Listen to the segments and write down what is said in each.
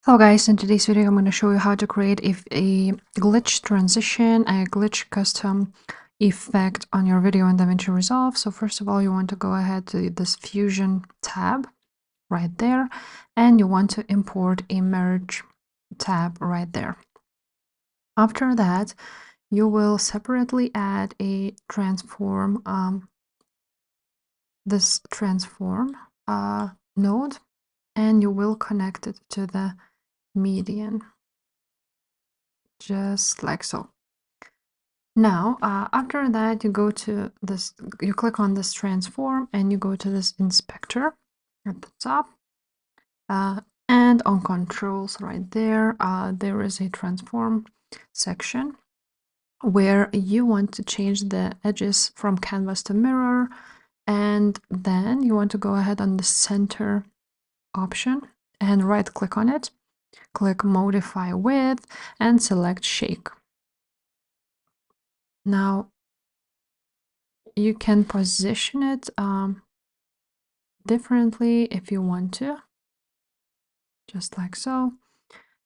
Hello guys, in today's video I'm going to show you how to create a glitch transition, a glitch custom effect on your video in DaVinci Resolve. So first of all, you want to go ahead to this Fusion tab right there, and you want to import a merge tab right there. After that, you will separately add a transform, this transform node, and you will connect it to the median. Just like so. Now, after that, you go to this, you click on this transform and you go to this inspector at the top. And on controls right there, there is a transform section where you want to change the edges from canvas to mirror. And then you want to go ahead on the center option and right click on it. Click modify width and select shake. Now, you can position it differently if you want to, just like so.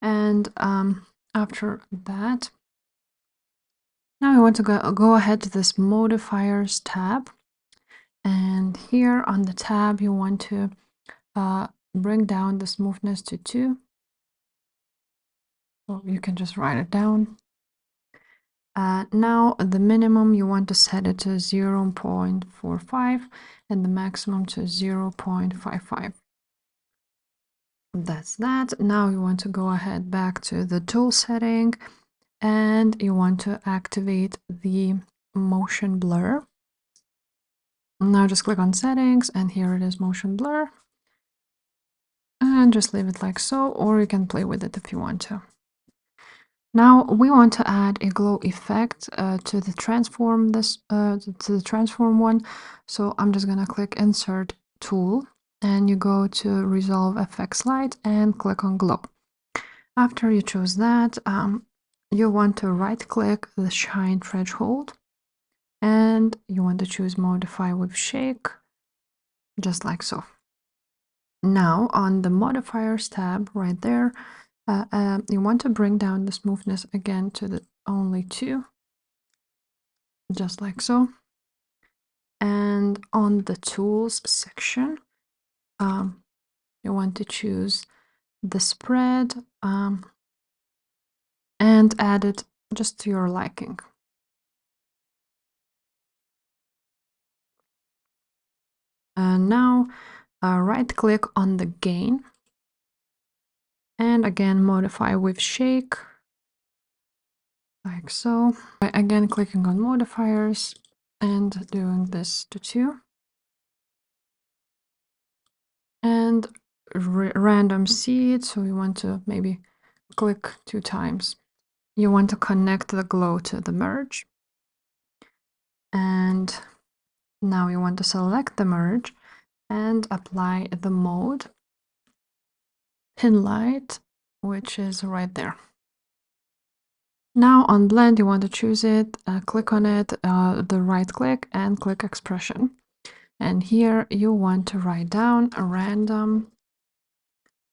And after that, now you want to go ahead to this modifiers tab. And here on the tab, you want to bring down the smoothness to 2. Or you can just write it down. Now the minimum you want to set it to 0.45 and the maximum to 0.55. That's that. Now you want to go ahead back to the tool setting and you want to activate the motion blur. Now just click on settings and here it is, motion blur, and just leave it like so, or you can play with it if you want to. Now we want to add a glow effect to the transform one. So I'm just gonna click insert tool and you go to resolve FX light and click on glow. After you choose that, you want to right click the shine threshold and you want to choose modify with shake, just like so. Now on the modifiers tab right there, you want to bring down the smoothness again to the only 2, just like so. And on the tools section, you want to choose the spread and add it just to your liking. And now right click on the gain and again modify with shake, like so. Again clicking on modifiers and doing this to 2. And random seed, so you want to maybe click 2 times. You want to connect the glow to the merge. And now you want to select the merge and apply the mode pin light, which is right there. Now on blend, you want to choose it, click on it, the right click and click expression. And here you want to write down a random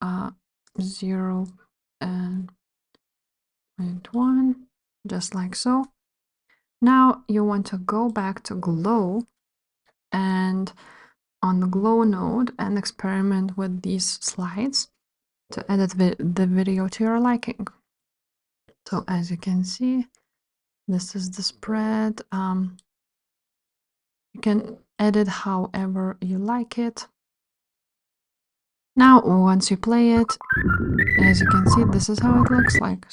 0.1, just like so. Now you want to go back to glow and on the glow node and experiment with these slides to edit the video to your liking. So as you can see, this is the spread. You can edit however you like it. Now once you play it, as you can see, this is how it looks like.